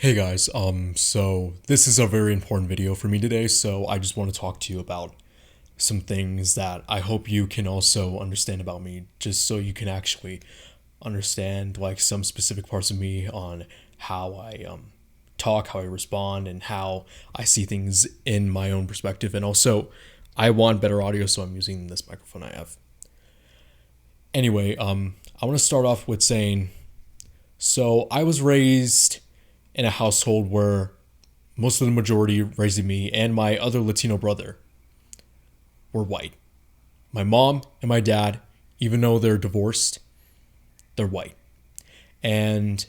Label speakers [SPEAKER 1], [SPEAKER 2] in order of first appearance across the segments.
[SPEAKER 1] Hey guys, so this is a very important video for me today, so I just want to talk to you about some things that I hope you can also understand about me, just so you can actually understand like some specific parts of me on how I talk, how I respond, and how I see things in my own perspective. And also, I want better audio, so I'm using this microphone I have. Anyway, I want to start off with saying, so I was raised in a household where most of the majority raising me and my other Latino brother were white. My mom and my dad, even though they're divorced, they're white. And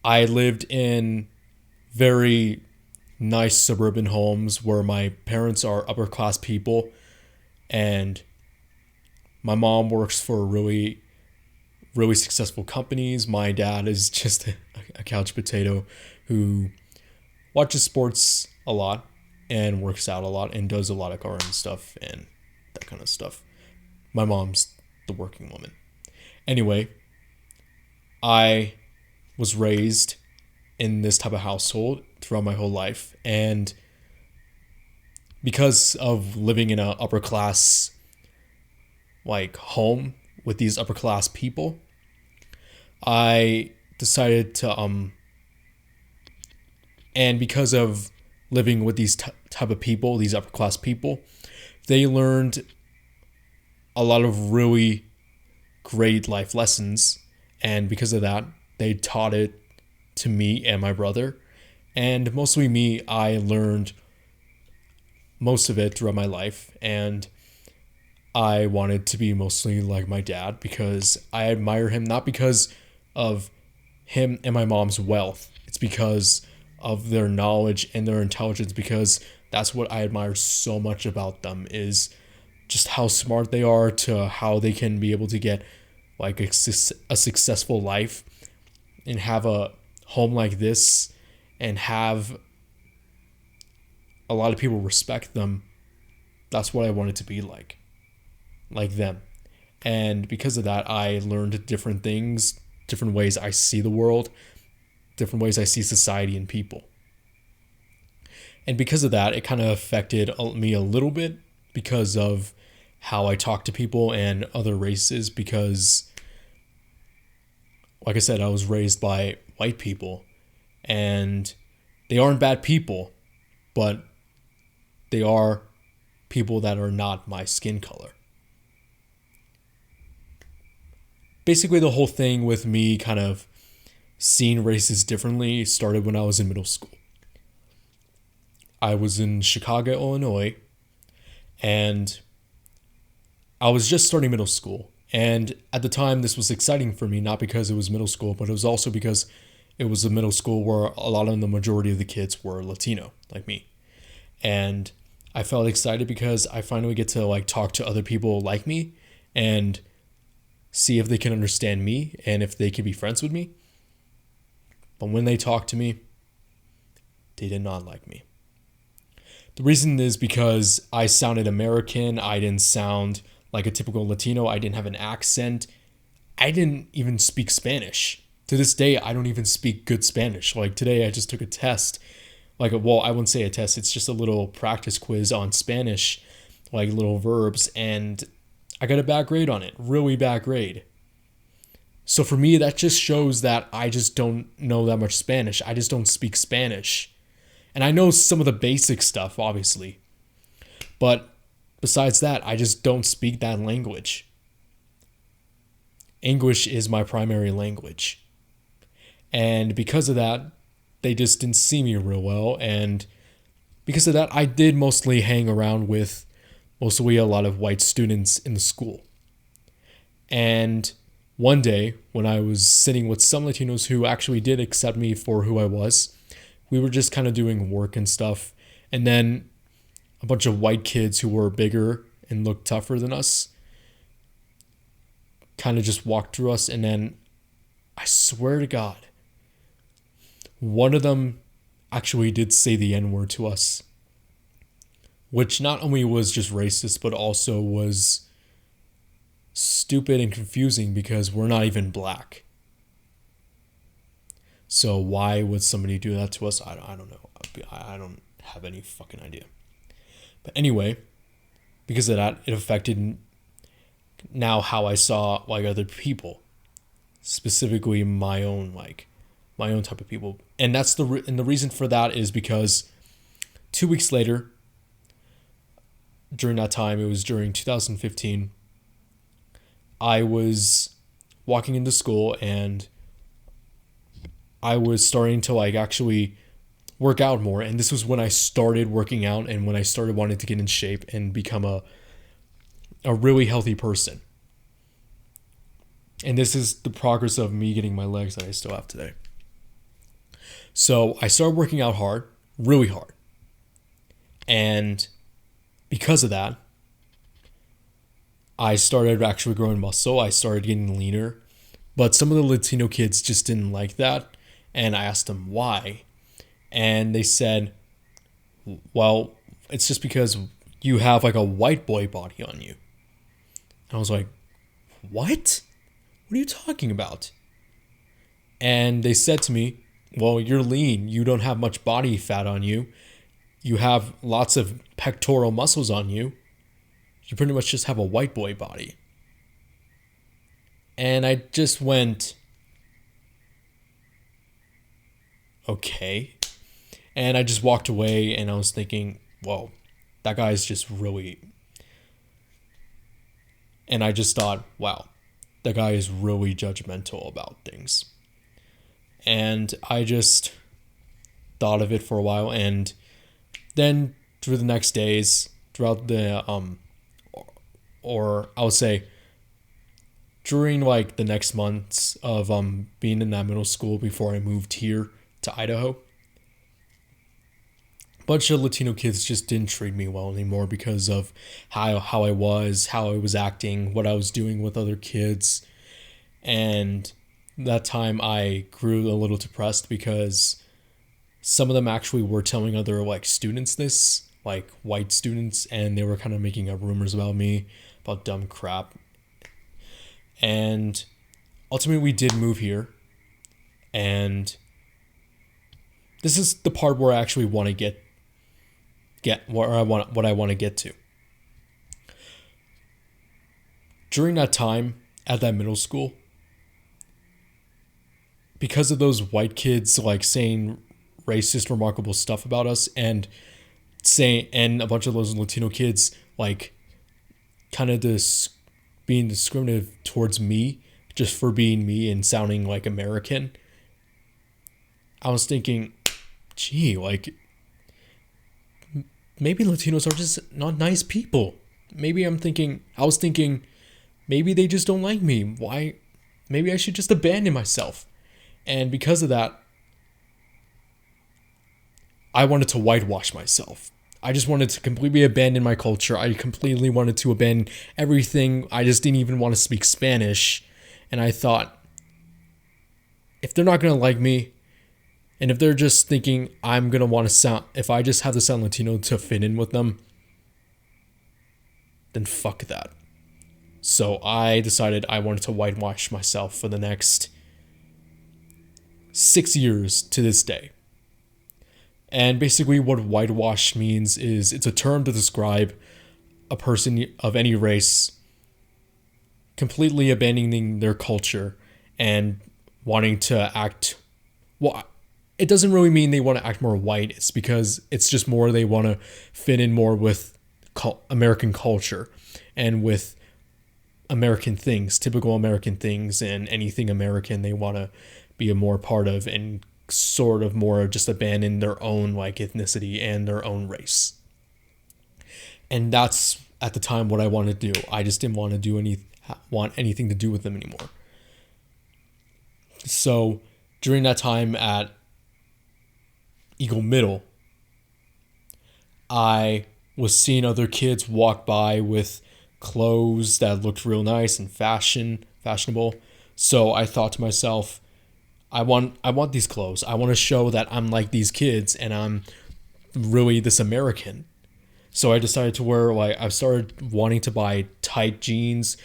[SPEAKER 1] I lived in very nice suburban homes where my parents are upper class people and my mom works for really successful companies. My dad is just a couch potato who watches sports a lot and works out a lot and does a lot of garden stuff and that kind of stuff. My mom's the working woman. Anyway, I was raised in this type of household throughout my whole life, and because of living in a upper class like home with these upper class people, I decided to and because of living with these type of people, these upper class people, they learned a lot of really great life lessons, and because of that, they taught it to me and my brother. And mostly me, I learned most of it throughout my life, and I wanted to be mostly like my dad because I admire him, not because of him and my mom's wealth. It's because of their knowledge and their intelligence, because that's what I admire so much about them, is just how smart they are, to how they can be able to get like a successful life and have a home like this and have a lot of people respect them. That's what I wanted to be like them. And because of that, I learned different things, different ways I see the world, different ways I see society and people. And because of that, it kind of affected me a little bit because of how I talk to people and other races, because like I said, I was raised by white people and they aren't bad people, but they are people that are not my skin color. Basically, the whole thing with me kind of seeing races differently started when I was in middle school. I was in Chicago, Illinois, and I was just starting middle school. And at the time, this was exciting for me, not because it was middle school, but it was also because it was a middle school where a lot of the majority of the kids were Latino, like me. And I felt excited because I finally get to like talk to other people like me and see if they can understand me and if they can be friends with me. But when they talked to me, they did not like me. The reason is because I sounded American. I didn't sound like a typical Latino. I didn't have an accent. I didn't even speak Spanish. To this day, I don't even speak good Spanish. Like today, I just took a test. I wouldn't say a test. It's just a little practice quiz on Spanish, like little verbs. And I got a bad grade on it. Really bad grade. So for me, that just shows that I just don't know that much Spanish. I just don't speak Spanish. And I know some of the basic stuff, obviously. But besides that, I just don't speak that language. English is my primary language. And because of that, they just didn't see me real well. And because of that, I did mostly hang around with mostly a lot of white students in the school. And one day, when I was sitting with some Latinos who actually did accept me for who I was, we were just kind of doing work and stuff. And then a bunch of white kids who were bigger and looked tougher than us kind of just walked through us. And then I swear to God, one of them actually did say the N-word to us, which not only was just racist, but also was stupid and confusing because we're not even black. So why would somebody do that to us? I don't know. I don't have any fucking idea. But anyway, because of that, it affected now how I saw like other people, specifically my own type of people. And that's and the reason for that is because 2 weeks later, during that time, it was during 2015, I was walking into school and I was starting to like actually work out more. And this was when I started working out and when I started wanting to get in shape and become a really healthy person. And this is the progress of me getting my legs that I still have today. So I started working out hard, really hard. And because of that, I started actually growing muscle. I started getting leaner. But some of the Latino kids just didn't like that. And I asked them why. And they said, well, it's just because you have like a white boy body on you. And I was like, what? What are you talking about? And they said to me, well, you're lean. You don't have much body fat on you. You have lots of pectoral muscles on you. You pretty much just have a white boy body. And I just went, okay. And I just walked away and I was thinking, whoa, that guy's just really... And I just thought, wow, that guy is really judgmental about things. And I just thought of it for a while. And then through the next days, throughout the, or I would say during like the next months of being in that middle school before I moved here to Idaho, a bunch of Latino kids just didn't treat me well anymore because of how I was acting, what I was doing with other kids. And that time I grew a little depressed because some of them actually were telling other like students this, like white students, and they were kind of making up rumors about me, about dumb crap. And ultimately we did move here. And this is the part where I actually want to get what I want to get to. During that time at that middle school, because of those white kids like saying racist, remarkable stuff about us, and a bunch of those Latino kids like kind of being discriminative towards me just for being me and sounding like American, I was thinking, gee, like maybe Latinos are just not nice people. I was thinking, maybe they just don't like me. Why? Maybe I should just abandon myself. And because of that, I wanted to whitewash myself. I just wanted to completely abandon my culture. I completely wanted to abandon everything. I just didn't even want to speak Spanish. And I thought, if they're not going to like me, and if they're just thinking I'm going to want to sound, if I just have to sound Latino to fit in with them, then fuck that. So I decided I wanted to whitewash myself for the next 6 years to this day. And basically what whitewash means is it's a term to describe a person of any race completely abandoning their culture and wanting to act, well, it doesn't really mean they want to act more white. It's because it's just more they want to fit in more with American culture and with American things, typical American things, and anything American they want to be a more part of and sort of more just abandon their own like ethnicity and their own race. And that's at the time what I wanted to do. I just didn't want to want anything to do with them anymore. So during that time at Eagle Middle, I was seeing other kids walk by with clothes that looked real nice and fashionable. So I thought to myself, I want these clothes. I want to show that I'm like these kids and I'm really this American. So I decided to wear, like, I started wanting to buy tight jeans,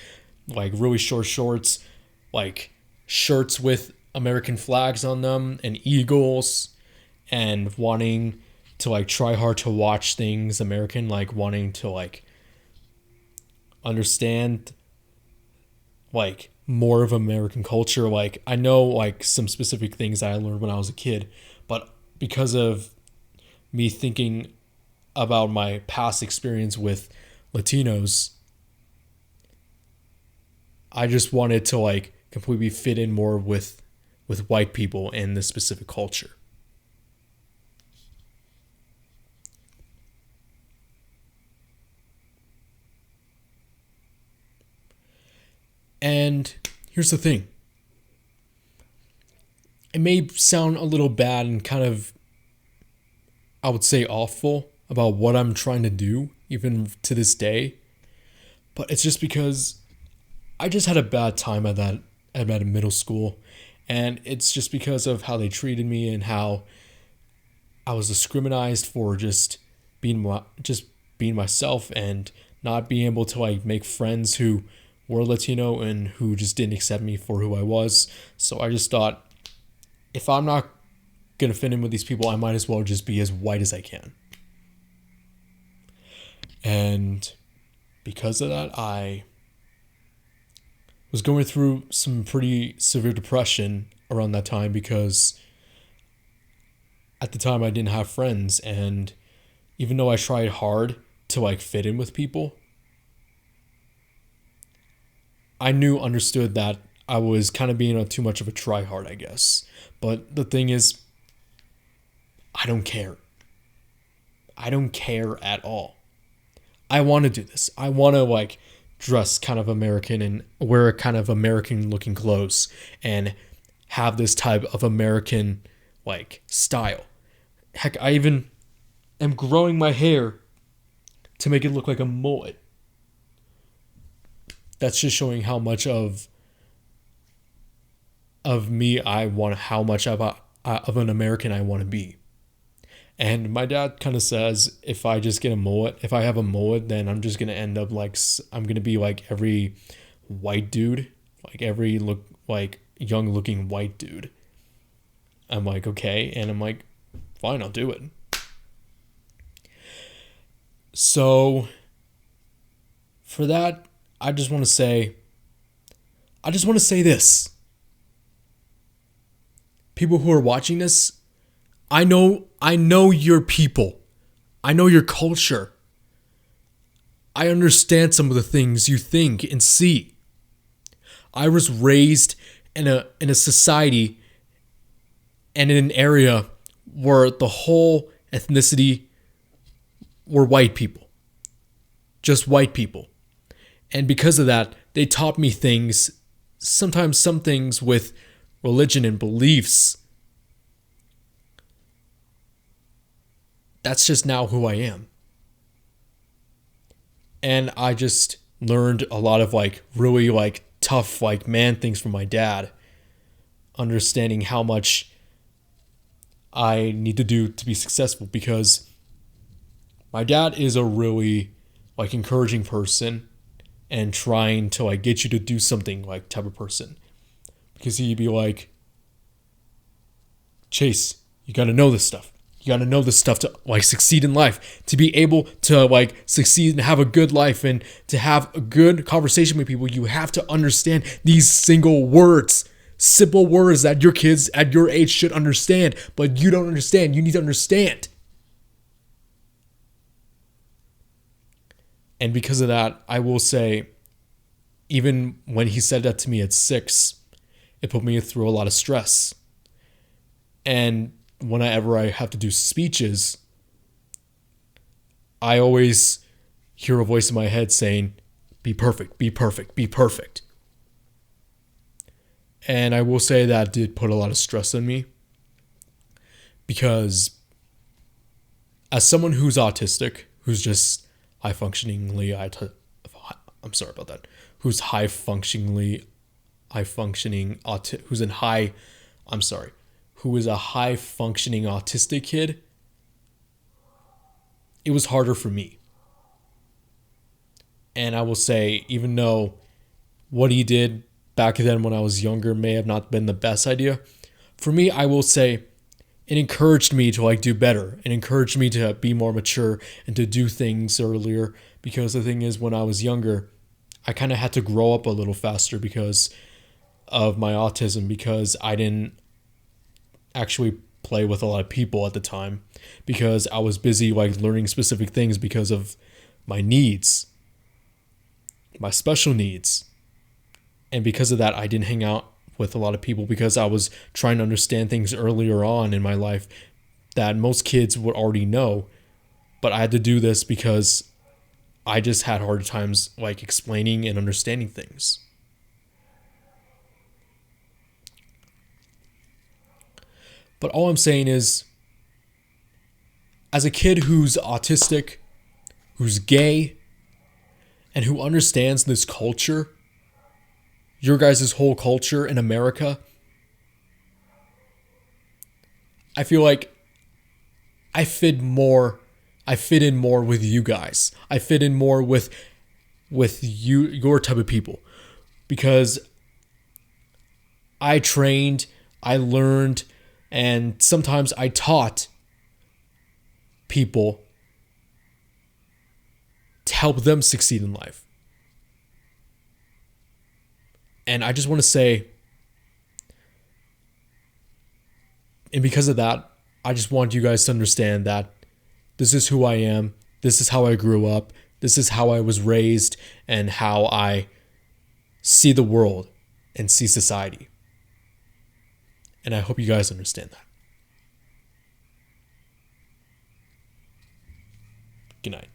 [SPEAKER 1] like really short shorts, like shirts with American flags on them and eagles, and wanting to like try hard to watch things American, like wanting to like understand like more of American culture. Like I know like some specific things that I learned when I was a kid, but because of me thinking about my past experience with Latinos, I just wanted to like completely fit in more with white people in this specific culture. And here's the thing. It may sound a little bad and kind of, I would say, awful about what I'm trying to do, even to this day. But it's just because I just had a bad time at middle school. And it's just because of how they treated me and how I was discriminated for just being myself and not being able to like make friends who were Latino and who just didn't accept me for who I was. So I just thought, if I'm not gonna fit in with these people, I might as well just be as white as I can. And because of that, I was going through some pretty severe depression around that time because at the time I didn't have friends, and even though I tried hard to like fit in with people, I understood that I was kind of being too much of a tryhard, I guess. But the thing is, I don't care. I don't care at all. I want to do this. I want to like dress kind of American and wear kind of American looking clothes and have this type of American like style. Heck, I even am growing my hair to make it look like a mullet. That's just showing how much of me I want, how much of an American I want to be. And my dad kind of says if I just get a mullet, if I have a mullet, then I'm just going to end up like, I'm going to be like every white dude, like every look like young looking white dude. I'm like, okay. And I'm like, fine, I'll do it. So for that, I just want to say this. People who are watching this, I know your people. I know your culture. I understand some of the things you think and see. I was raised in a society and in an area where the whole ethnicity were white people. Just white people. And because of that, they taught me things, sometimes some things with religion and beliefs. That's just now who I am. And I just learned a lot of like really like tough like man things from my dad, understanding how much I need to do to be successful, because my dad is a really like encouraging person and trying to like get you to do something like type of person. Because he'd be like, Chase, you got to know this stuff. You got to know this stuff to like succeed in life, to be able to like succeed and have a good life and to have a good conversation with people. You have to understand these single words, simple words that your kids at your age should understand, but you don't understand. You need to understand. And because of that, I will say, even when he said that to me at 6, it put me through a lot of stress. And whenever I have to do speeches, I always hear a voice in my head saying, be perfect, be perfect, be perfect. And I will say that did put a lot of stress on me, because as someone who's autistic, who's just who's who is a high functioning autistic kid, it was harder for me. And I will say, even though what he did back then when I was younger may have not been the best idea. For me, I will say it encouraged me to like do better. It encouraged me to be more mature and to do things earlier, because the thing is, when I was younger, I kind of had to grow up a little faster because of my autism, because I didn't actually play with a lot of people at the time, because I was busy like learning specific things because of my needs, my special needs. And because of that, I didn't hang out with a lot of people because I was trying to understand things earlier on in my life that most kids would already know. But I had to do this because I just had hard times like explaining and understanding things. But all I'm saying is, as a kid who's autistic, who's gay, and who understands this culture, your guys' whole culture in America, I feel like I fit in more with you guys. I fit in more with your type of people, because I trained, I learned, and sometimes I taught people to help them succeed in life. And I just want to say, and because of that, I just want you guys to understand that this is who I am. This is how I grew up. This is how I was raised and how I see the world and see society. And I hope you guys understand that. Good night.